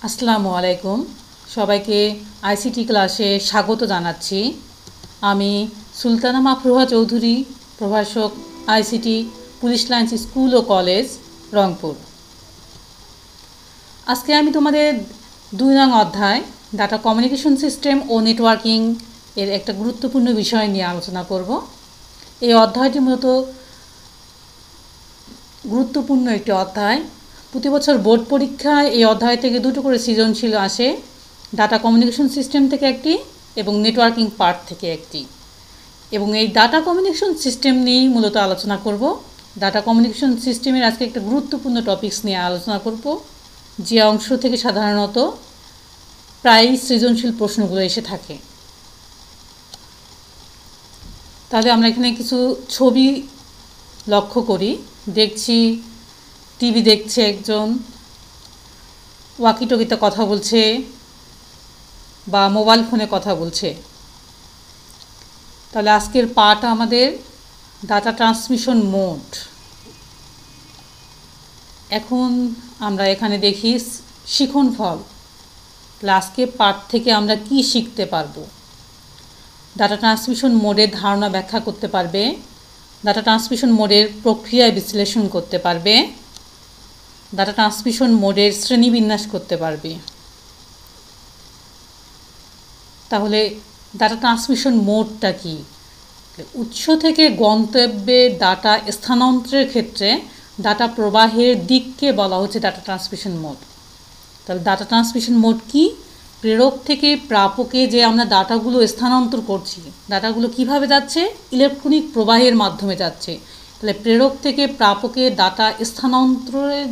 আসসালামু আলাইকুম সবাইকে আইসিটি ক্লাসে স্বাগত জানাচ্ছি। আমি সুলতানা মাফরুহা চৌধুরী, প্রভাষক, আইসিটি, পুলিশ লাইন্স স্কুল ও কলেজ, রংপুর। আজকে আমি তোমাদের 2 নং অধ্যায় ডাটা কমিউনিকেশন সিস্টেম ও নেটওয়ার্কিং এর একটা গুরুত্বপূর্ণ বিষয় নিয়ে আলোচনা করব। এই অধ্যায়টি মূলত গুরুত্বপূর্ণ একটি অধ্যায়। প্রতি বছর বোর্ড পরীক্ষায় এই অধ্যায় থেকে 2টো করে সৃজনশীল আসে, ডাটা কমিউনিকেশন সিস্টেম থেকে একটি এবং নেটওয়ার্কিং পার্ট থেকে একটি। এবং এই ডাটা কমিউনিকেশন সিস্টেম নিয়েই মূলত আলোচনা করব। ডাটা কমিউনিকেশন সিস্টেমের আজকে একটা গুরুত্বপূর্ণ টপিকস নিয়ে আলোচনা করব, যে অংশ থেকে সাধারণত প্রায়ই সৃজনশীল প্রশ্নগুলো এসে থাকে। তাহলে আমরা এখানে কিছু ছবি লক্ষ্য করি। দেখছি টিভি দেখছে একজন, ওয়াকিটকিতে কথা বলছে বা মোবাইল ফোনে কথা বলছে। তাহলে আজকের পাঠ আমাদের ডাটা ট্রান্সমিশন মোড। এখন আমরা এখানে দেখি শিখন ফল। তাহলে আজকে পাঠ থেকে আমরা কি শিখতে পারবো? ডাটা ট্রান্সমিশন মোডের ধারণা ব্যাখ্যা করতে পারবে, ডাটা ট্রান্সমিশন মোডের প্রক্রিয়া বিশ্লেষণ করতে পারবে, ডাটা ট্রান্সমিশন মোডের শ্রেণীবিন্যাস করতে পারবে। তাহলে ডাটা ট্রান্সমিশন মোডটা কি? উৎস থেকে গন্তব্যে ডাটা স্থানান্তরের ক্ষেত্রে ডাটা প্রবাহের দিককে বলা হচ্ছে ডাটা ট্রান্সমিশন মোড। তাহলে ডাটা ট্রান্সমিশন মোড কি? প্রেরক থেকে প্রাপকে যে আমরা ডাটাগুলো স্থানান্তর করছি, ডাটাগুলো কিভাবে যাচ্ছে? ইলেকট্রনিক প্রবাহের মাধ্যমে যাচ্ছে। তাহলে প্রেরক থেকে প্রাপকে ডাটা স্থানান্তরের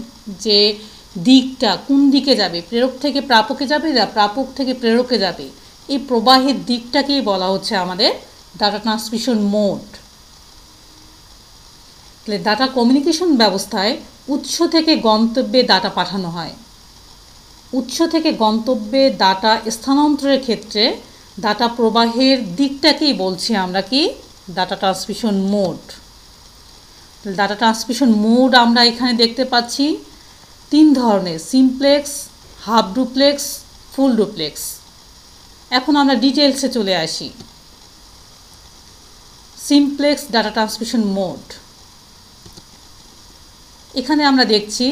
যে দিকটা কোন দিকে যাবে, প্রেরক থেকে প্রাপকে যাবে না প্রাপক থেকে প্রেরকে যাবে, এই প্রবাহের দিকটাকেই বলা হচ্ছে আমাদের ডাটা ট্রান্সমিশন মোড। তাহলে ডাটা কমিউনিকেশন ব্যবস্থায় উৎস থেকে গন্তব্যে ডাটা পাঠানো হয়। উৎস থেকে গন্তব্যে ডাটা স্থানান্তরের ক্ষেত্রে ডাটা প্রবাহের দিকটাকেই বলছি আমরা কি? Data transmission mode. Data transmission mode আমরা এখানে দেখতে পাচ্ছি 3 ধরনের: simplex, half duplex, full duplex. এখন আমরা ডিটেলসে চলে আসি। Simplex data transmission mode. এখানে আমরা দেখছি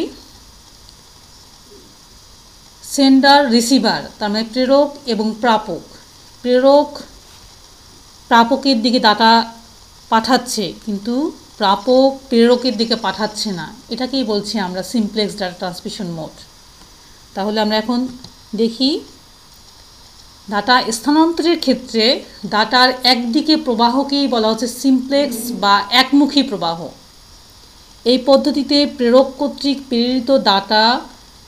সেন্ডার রিসিভার, তার মানে প্রেরক এবং প্রাপক। প্রেরক প্রাপকের দিকে ডাটা পাঠাচ্ছে, কিন্তু প্রাপক প্রেরকের দিকে পাঠাচ্ছে না। এটাকেই বলছি আমরা সিমপ্লেক্স ডাটা ট্রান্সমিশন মোড। তাহলে আমরা এখন দেখি ডাটা স্থানান্তরের ক্ষেত্রে ডাটার একদিকে প্রবাহকেই বলা হচ্ছে সিমপ্লেক্স বা একমুখী প্রবাহ। এই পদ্ধতিতে প্রেরক কর্তৃক প্রেরিত ডাটা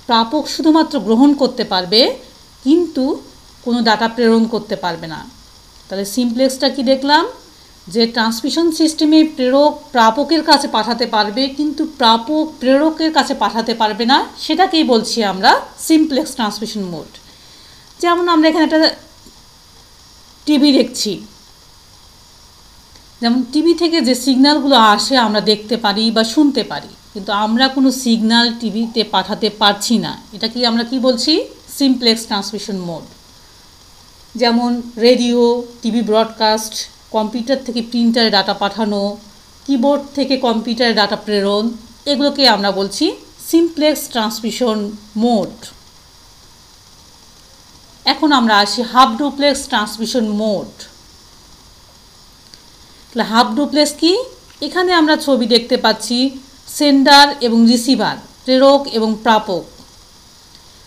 প্রাপক শুধুমাত্র গ্রহণ করতে পারবে, কিন্তু কোনো ডাটা প্রেরণ করতে পারবে না। তাহলে সিমপ্লেক্সটা কি দেখলাম? যে ট্রান্সমিশন সিস্টেমে প্রেরক প্রাপকের কাছে পাঠাতে পারবে, কিন্তু প্রাপক প্রেরকের কাছে পাঠাতে পারবে না। সেটাকেই বলছি আমরা সিমপ্লেক্স ট্রান্সমিশন মোড। যেমন আমরা এখানে একটা টিভি দেখছি, যেমন টিভি থেকে যে সিগন্যালগুলো আসে আমরা দেখতে পারি বা শুনতে পারি, কিন্তু আমরা কোনো সিগন্যাল টিভিতে পাঠাতে পারছি না। এটা কি আমরা কি বলছি? Simplex transmission mode. যেমন রেডিও, টিভি ব্রডকাস্ট, কম্পিউটার থেকে প্রিন্টারে ডাটা পাঠানো, কিবোর্ড থেকে কম্পিউটারে ডাটা প্রেরণ, এগুলোকে আমরা বলছি সিমপ্লেক্স ট্রান্সমিশন মোড। এখন আমরা আসি হাফ ডুপ্লেক্স ট্রান্সমিশন মোড। তাহলে হাফ ডুপ্লেক্স কি? এখানে আমরা ছবি দেখতে পাচ্ছি সেন্ডার এবং রিসিভার, প্রেরক এবং প্রাপক।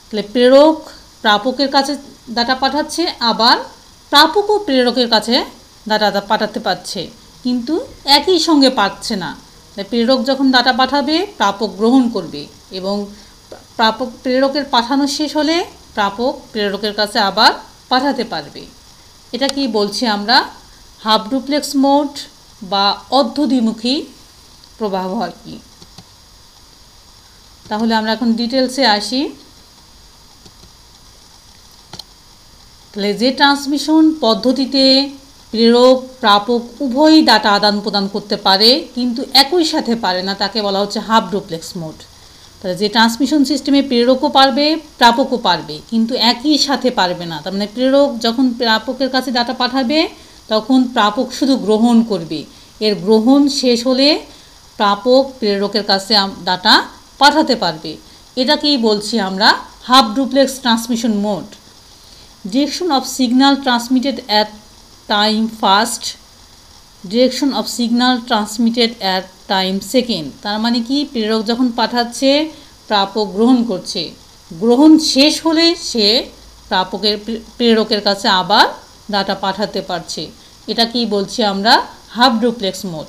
তাহলে প্রেরক প্রাপকের কাছে ডাটা পাঠাচ্ছে, আবার প্রাপকও প্রেরকের কাছে ডাটা পাঠাতে পারছে, কিন্তু একই সঙ্গে পাচ্ছে না। তাই প্রেরক যখন ডাটা পাঠাবে প্রাপক গ্রহণ করবে, এবং প্রাপক প্রেরকের পাঠানো শেষ হলে প্রাপক প্রেরকের কাছে আবার পাঠাতে পারবে। এটা কি বলছি আমরা? হাফ ডুপ্লেক্স মোড বা অর্ধদ্বিমুখী প্রবাহ আর কি। তাহলে আমরা এখন ডিটেলসে আসি। তাহলে যে ট্রান্সমিশন পদ্ধতিতে প্রেরক প্রাপক উভয়ই ডাটা আদান প্রদান করতে পারে, কিন্তু একই সাথে পারে না, তাকে বলা হচ্ছে হাফ ডুপ্লেক্স মোড। তাহলে যে ট্রান্সমিশন সিস্টেমে প্রেরকও পারবে প্রাপকও পারবে, কিন্তু একই সাথে পারবে না। তার মানে প্রেরক যখন প্রাপকের কাছে ডাটা পাঠাবে তখন প্রাপক শুধু গ্রহণ করবে, এর গ্রহণ শেষ হলে প্রাপক প্রেরকের কাছে ডাটা পাঠাতে পারবে। এটাকেই বলছি আমরা half duplex transmission mode. Direction of signal transmitted at time first, direction of signal transmitted at time second. তার মানে কি, প্রেরক যখন পাঠাচ্ছে প্রাপক গ্রহণ করছে, গ্রহণ শেষ হলে সে প্রেরকের কাছে আবার ডাটা পাঠাতে পারছে। এটা কি বলছি আমরা হাফ ডুপ্লেক্স মোড।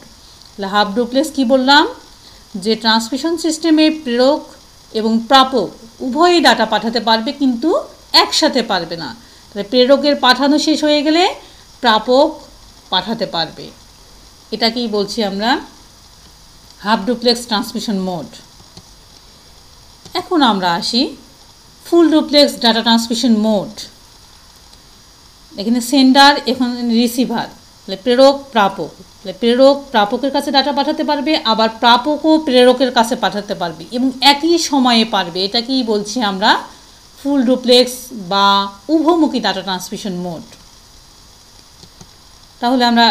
তাহলে হাফ ডুপ্লেক্স কি বললাম, যে ট্রান্সমিশন সিস্টেমে প্রেরক এবং প্রাপক উভয়ই ডাটা পাঠাতে পারবে কিন্তু একসাথে পারবে না। তাহলে প্রেরকের পাঠানো শেষ হয়ে গেলে প্রাপক পাঠাতে পারবে। এটাকেই বলছি আমরা হাফ ডুপ্লেক্স ট্রান্সমিশন মোড। এখন আমরা আসি full duplex data transmission mode. এখানে সেন্ডার, এখানে রিসিভার, তাহলে প্রেরক প্রাপক, তাহলে প্রেরক প্রাপকের কাছে ডাটা পাঠাতে পারবে, আবার প্রাপকও প্রেরকের কাছে পাঠাতে পারবে এবং একই সময়ে পারবে। এটাকেই বলছি আমরা ফুল ডুপ্লেক্স বা উভমুখী ডাটা ট্রান্সমিশন মোড। তাহলে আমরা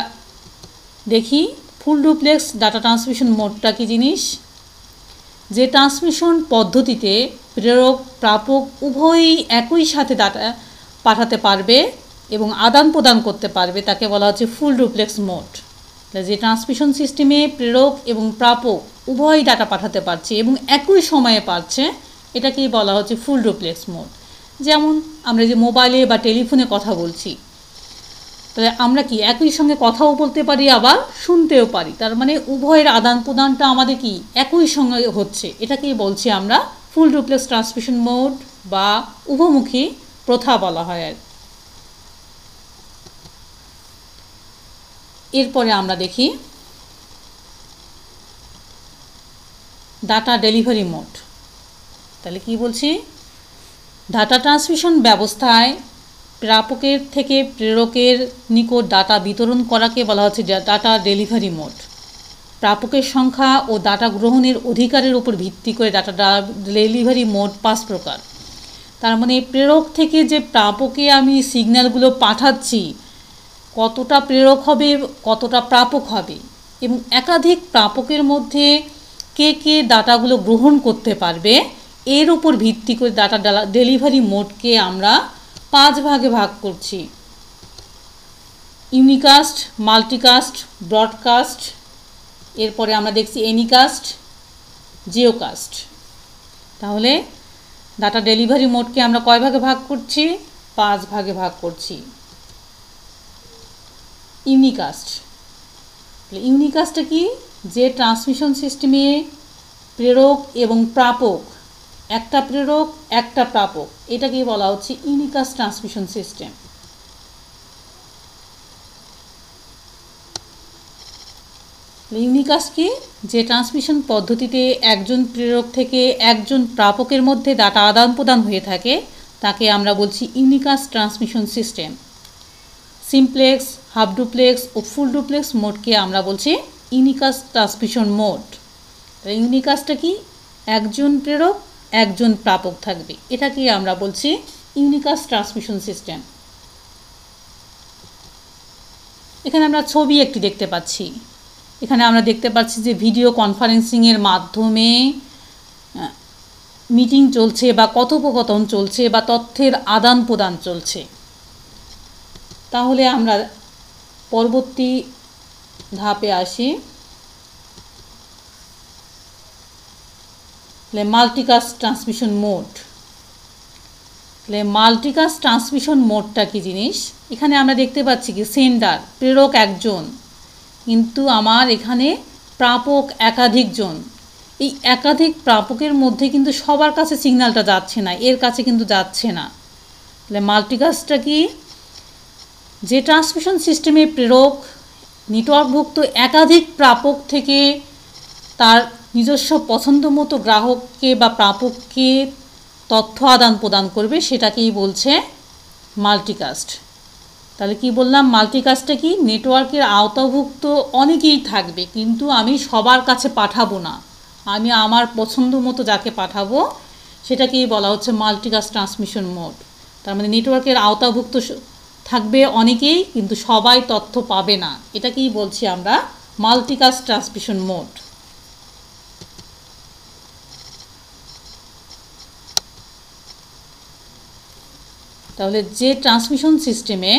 দেখি ফুল ডুপ্লেক্স ডাটা ট্রান্সমিশন মোডটা কী জিনিস। যে ট্রান্সমিশন পদ্ধতিতে প্রেরক প্রাপক উভয়ই একই সাথে ডাটা পাঠাতে পারবে এবং আদান প্রদান করতে পারবে তাকে বলা হচ্ছে ফুল ডুপ্লেক্স মোড। যে ট্রান্সমিশন সিস্টেমে প্রেরক এবং প্রাপক উভয়ই ডাটা পাঠাতে পারছে এবং একই সময়ে পারছে, এটাকেই বলা হচ্ছে ফুল ডুপ্লেক্স মোড। যেমন আমরা যে মোবাইলে বা টেলিফোনে কথা বলছি, তাহলে আমরা কি একই সঙ্গে কথাও বলতে পারি আবার শুনতেও পারি, তার মানে উভয়ের আদান প্রদানটা আমাদের কি একই সঙ্গে হচ্ছে। এটাকেই বলছি আমরা ফুল ডুপ্লেক্স ট্রান্সমিশন মোড বা উভমুখী প্রথা বলা হয়। আর এরপরে আমরা দেখি ডাটা ডেলিভারি মোড। তাহলে কি বলছি, ডাটা ট্রান্সমিশন ব্যবস্থায় প্রাপকের থেকে প্রেরকের নিকট ডাটা বিতরণ করাকে বলা হচ্ছে ডাটা ডেলিভারি মোড। প্রাপকের সংখ্যা ও ডাটা গ্রহণের অধিকারের উপর ভিত্তি করে ডাটা ডেলিভারি মোড 5 প্রকার। তার মানে প্রেরক থেকে যে প্রাপকে আমি সিগন্যালগুলো পাঠাচ্ছি, কতটা প্রেরক হবে কতটা প্রাপক হবে এবং একাধিক প্রাপকের মধ্যে কে কে ডাটাগুলো গ্রহণ করতে পারবে, এর উপর ভিত্তি করে ডাটা ডেলিভারি মোডকে আমরা 5 ভাগে ভাগ করছি। ইউনিকাস্ট, মাল্টিকাস্ট, ব্রডকাস্ট, এরপরে আমরা দেখছি এনিকাস্ট, জিওকাস্ট। তাহলে ডাটা ডেলিভারি মোডকে আমরা কয় ভাগে ভাগ করছি? 5 ভাগে ভাগ করছি। ইউনিকাস্ট, ইউনিকাস্টটা কি, যে ট্রান্সমিশন সিস্টেমে প্রেরক এবং প্রাপক, একটা প্রেরক একটা প্রাপক, এটাকে বলা হচ্ছে ইউনিকাস্ট ট্রান্সমিশন সিস্টেম। ইউনিকাস্ট কি, যে ট্রান্সমিশন পদ্ধতিতে একজন প্রেরক থেকে একজন প্রাপকের মধ্যে ডাটা আদান প্রদান হয়ে থাকে তাকে আমরা বলছি unicast transmission system. Simplex, half duplex ও ফুল ডুপ্লেক্স মোডকে আমরা বলছি ইউনিকাস্ট ট্রান্সমিশন মোড। ইউনিকাস্টটা কি, একজন প্রেরক একজন প্রাপক থাকবে, এটাকে আমরা বলছি ইউনিকাস্ট ট্রান্সমিশন সিস্টেম। এখানে আমরা ছবি একটি দেখতে পাচ্ছি। এখানে আমরা দেখতে পাচ্ছি যে ভিডিও কনফারেন্সিংয়ের মাধ্যমে মিটিং চলছে বা কথোপকথন চলছে বা তথ্যের আদান প্রদান চলছে। তাহলে আমরা পরবর্তী ধাপে আসি, multicast transmission mode. Multicast transmission মোডটা কি জিনিস, এখানে আমরা দেখতে পাচ্ছি কি সেন্ডার প্রেরক একজন, কিন্তু আমার এখানে প্রাপক একাধিকজন। এই একাধিক প্রাপকের মধ্যে কিন্তু সবার কাছে সিগন্যালটা যাচ্ছে না, এর কাছে কিন্তু যাচ্ছে না। তাহলে মাল্টিকাস্টটা কি, যে ট্রান্সমিশন সিস্টেমে প্রেরক নেটওয়ার্কভুক্ত একাধিক প্রাপক থেকে তার নিজস্ব পছন্দ মতো গ্রাহককে বা প্রাপককে তথ্য আদান প্রদান করবে, সেটাকেই বলছে মাল্টিকাস্ট। তাহলে কি বললাম, মাল্টিকাস্টটা কি, নেটওয়ার্কের আওতাভুক্ত অনেকেই থাকবে কিন্তু আমি সবার কাছে পাঠাবো না, আমি আমার পছন্দ মতো যাকে পাঠাবো সেটাকেই বলা হচ্ছে মাল্টিকাস্ট ট্রান্সমিশন মোড। তার মানে নেটওয়ার্কের আওতাভুক্ত থাকবে অনেকেই, কিন্তু সবাই তথ্য পাবে না। এটাকেই বলছি আমরা মাল্টিকাস্ট ট্রান্সমিশন মোড। তাহলে যে ট্রান্সমিশন সিস্টেমে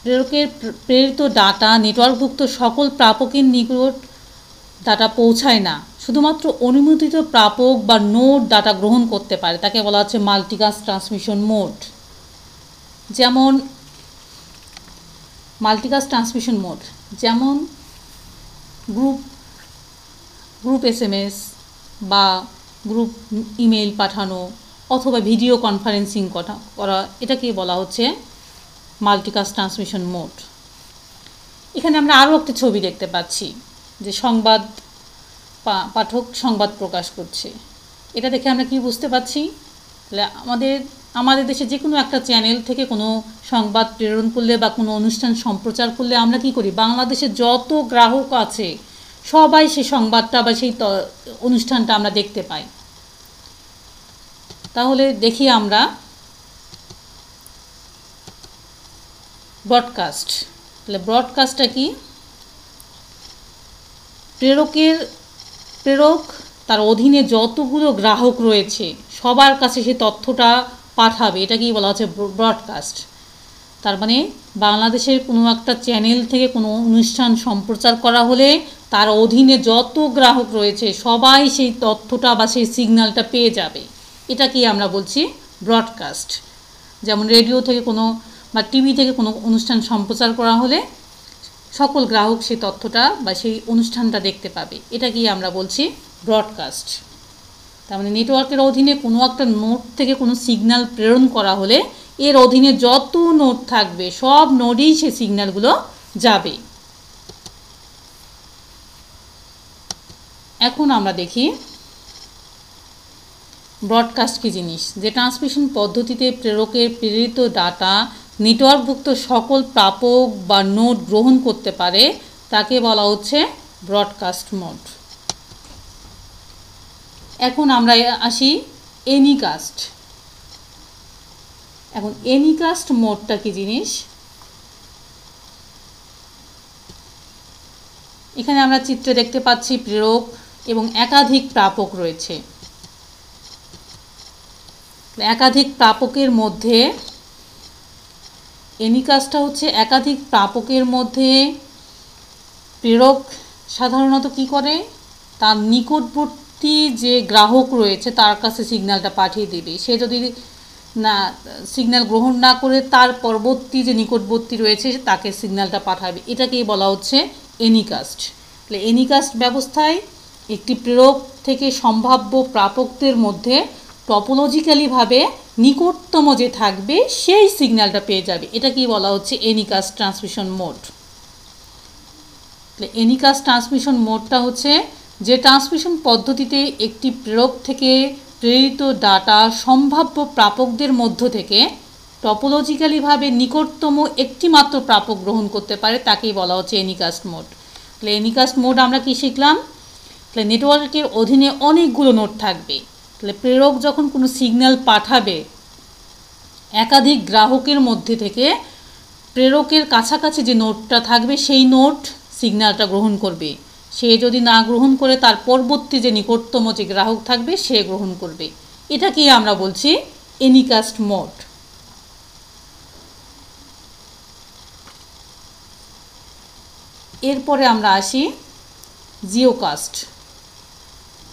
প্রেরকের প্রেরিত ডাটা নেটওয়ার্কভুক্ত সকল প্রাপকের নিকট ডাটা পৌঁছায় না, শুধুমাত্র অনুমোদিত প্রাপক বা নোড ডাটা গ্রহণ করতে পারে, তাকে বলা হচ্ছে মাল্টিকাস্ট ট্রান্সমিশন মোড। যেমন মাল্টিকাস্ট ট্রান্সমিশন মোড যেমন গ্রুপ SMS বা গ্রুপ ইমেল পাঠানো অথবা ভিডিও কনফারেন্সিং করা, এটাকে বলা হচ্ছে মাল্টিকাস্ট ট্রান্সমিশন মোড। এখানে আমরা আরও একটা ছবি দেখতে পাচ্ছি যে সংবাদ পাঠক সংবাদ প্রকাশ করছে। এটা দেখে আমরা কি বুঝতে পারছি? তাহলে আমাদের দেশে যে কোনো একটা চ্যানেল থেকে কোনো সংবাদ প্রেরণ করলে বা কোনো অনুষ্ঠান সম্প্রচার করলে আমরা কি করি, বাংলাদেশে যত গ্রাহক আছে সবাই সেই সংবাদটা বা সেই অনুষ্ঠানটা আমরা দেখতে পাই। তাহলে দেখি আমরা ব্রডকাস্ট। তাহলে ব্রডকাস্টটা কি? প্রেরক তার অধীনে যতগুলো গ্রাহক রয়েছে সবার কাছে সে তথ্যটা পাঠাবে, এটাকেই বলা হচ্ছে ব্রডকাস্ট। তার মানে বাংলাদেশের কোনো একটা চ্যানেল থেকে কোনো অনুষ্ঠান সম্প্রচার করা হলে তার অধীনে যত গ্রাহক রয়েছে সবাই সেই তথ্যটা বা সেই সিগন্যালটা পেয়ে যাবে, এটাকেই আমরা বলছি ব্রডকাস্ট। যেমন রেডিও থেকে কোনো বা টিভি থেকে কোনো অনুষ্ঠান সম্প্রচার করা হলে সকল গ্রাহক সেই তথ্যটা বা সেই অনুষ্ঠানটা দেখতে পাবে, এটাকেই আমরা বলছি ব্রডকাস্ট। তার মানে নেটওয়ার্কের অধীনে কোনো একটা নোড থেকে কোনো সিগন্যাল প্রেরণ করা হলে এর অধীনে যত নোড থাকবে সব নোডেই সেই সিগন্যালগুলো যাবে। এখন আমরা দেখি ব্রডকাস্ট কী জিনিস। যে ট্রান্সমিশন পদ্ধতিতে প্রেরকের প্রেরিত ডাটা নেটওয়ার্কভুক্ত সকল প্রাপক বা নোড গ্রহণ করতে পারে তাকে বলা হচ্ছে ব্রডকাস্ট মোড। এখন আমরা আসি এনিকাস্ট। এখন এনিকাস্ট মোডটা কি জিনিস? এখানে আমরা চিত্রে দেখতে পাচ্ছি প্রেরক এবং একাধিক প্রাপক রয়েছে। একাধিক প্রাপকের মধ্যে এনিকাস্টটা হচ্ছে একাধিক প্রাপকের মধ্যে প্রেরক সাধারণত কি করে, তার নিকটবর্তী যে গ্রাহক রয়েছে তার কাছে সিগন্যালটা পাঠিয়ে দেবে। সে যদি না সিগন্যাল গ্রহণ না করে তার পরবর্তী যে নিকটবর্তী রয়েছে তাকে সিগন্যালটা পাঠাবে, এটাকেই বলা হচ্ছে এনিকাস্ট। তাহলে এনিকাস্ট ব্যবস্থায় একটি প্রেরক থেকে সম্ভাব্য প্রাপকদের মধ্যে টপোলজিক্যালিভাবে নিকটতম যে থাকবে সেই সিগন্যালটা পেয়ে যাবে, এটাকেই বলা হচ্ছে এনিকাস্ট ট্রান্সমিশন মোড। তাহলে এনিকাস্ট ট্রান্সমিশন মোডটা হচ্ছে যে ট্রান্সমিশন পদ্ধতিতে একটি প্রেরক থেকে প্রেরিত ডাটা সম্ভাব্য প্রাপকদের মধ্য থেকে টপোলজিক্যালিভাবে নিকটতম একটি মাত্র প্রাপক গ্রহণ করতে পারে তাকেই বলা হচ্ছে এনিকাস্ট মোড। তাহলে এনিকাস্ট মোড আমরা কি শিখলাম? তাহলে নেটওয়ার্কের অধীনে অনেকগুলো নোড থাকবে। তাহলে প্রেরক যখন কোনো সিগন্যাল পাঠাবে একাধিক গ্রাহকের মধ্যে থেকে প্রেরকের কাছাকাছি যে নোডটা থাকবে সেই নোড সিগন্যালটা গ্রহণ করবে। সে যদি না গ্রহণ করে তার পরবর্তী যে নিকটতম যে গ্রাহক থাকবে সে গ্রহণ করবে, এটাকেই আমরা বলছি এনিকাস্ট মোড। এরপরে আমরা আসি জিওকাস্ট।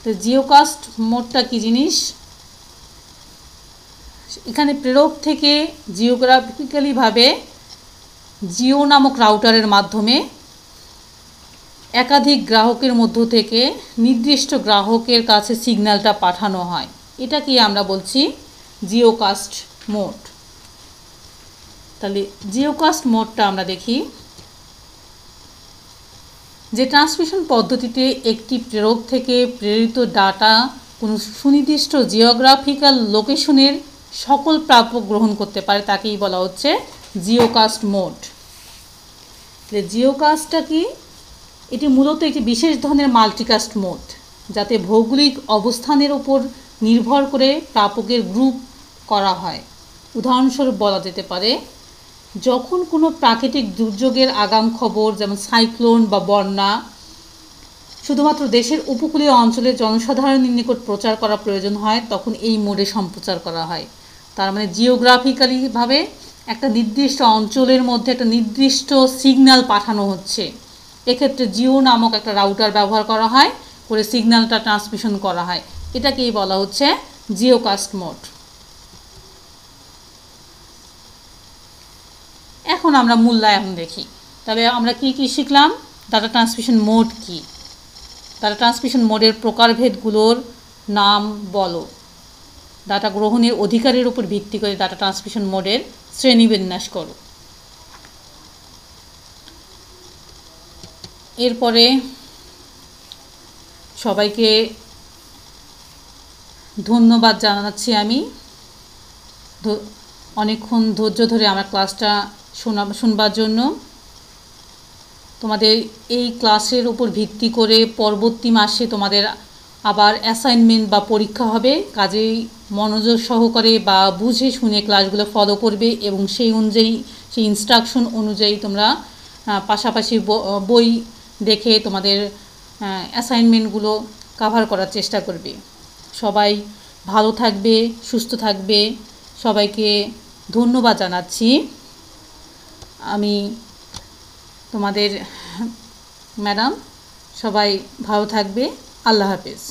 তো জিওকাস্ট মোডটা কি জিনিস? এখানে প্রেরক থেকে জিওগ্রাফিক্যালিভাবে জিও নামক রাউটারের মাধ্যমে একাধিক গ্রাহকের মধ্য থেকে নির্দিষ্ট গ্রাহকের কাছে সিগন্যালটা পাঠানো হয়, এটাকেই আমরা বলছি জিওকাস্ট মোড। তাহলে জিওকাস্ট মোডটা আমরা দেখি। যে ট্রান্সমিশন পদ্ধতিতে একটি প্রেরক থেকে প্রেরিত ডাটা কোনো সুনির্দিষ্ট জিওগ্রাফিক্যাল লোকেশনের সকল প্রাপক গ্রহণ করতে পারে তাকেই বলা হচ্ছে জিওকাস্ট মোড। জিওকাস্টটা কি? এটি মূলত একটি বিশেষ ধরনের মাল্টিকাস্ট মোড, যাতে ভৌগোলিক অবস্থানের উপর নির্ভর করে প্রাপকের গ্রুপ করা হয়। উদাহরণস্বরূপ বলা যেতে পারে, যখন কোনো প্রাকৃতিক দুর্যোগের আগাম খবর যেমন সাইক্লোন বা বন্যা শুধুমাত্র দেশের উপকূলীয় অঞ্চলের জনসাধারণের নিকট প্রচার করা প্রয়োজন হয়, তখন এই মোডে সম্প্রচার করা হয়। তার মানে জিওগ্রাফিক্যালিভাবে একটা নির্দিষ্ট অঞ্চলের মধ্যে একটা নির্দিষ্ট সিগন্যাল পাঠানো হচ্ছে। এক্ষেত্রে জিও নামক একটা রাউটার ব্যবহার করা হয়, করে সিগন্যালটা ট্রান্সমিশন করা হয়। এটাকেই বলা হচ্ছে জিওকাস্ট মোড। এখন আমরা মূল্যায়ন দেখি। তবে আমরা কি কি শিখলাম? ডাটা ট্রান্সমিশন মোড কি, ডাটা ট্রান্সমিশন মোডের প্রকারভেদগুলোর নাম বলো, ডাটা গ্রহণের অধিকারের উপর ভিত্তি করে ডাটা ট্রান্সমিশন মোডের শ্রেণীবিন্যাস করো। এরপরে সবাইকে ধন্যবাদ জানাচ্ছি আমি, অনেকক্ষণ ধৈর্য ধরে আমার ক্লাসটা শুনবার জন্য। তোমাদের এই ক্লাসের উপর ভিত্তি করে পরবর্তী মাসে তোমাদের আবার অ্যাসাইনমেন্ট বা পরীক্ষা হবে, কাজেই মনোযোগ সহকারে বা বুঝে শুনে ক্লাসগুলো ফলো করবে এবং সেই অনুযায়ী, সেই ইনস্ট্রাকশন অনুযায়ী তোমরা পাশাপাশি বই দেখে তোমাদের অ্যাসাইনমেন্টগুলো কভার করার চেষ্টা করবে। সবাই ভালো থাকবে, সুস্থ থাকবে। সবাইকে ধন্যবাদ জানাচ্ছি। আমি তোমাদের ম্যাডাম। সবাই ভালো থাকবে। আল্লাহ হাফেজ।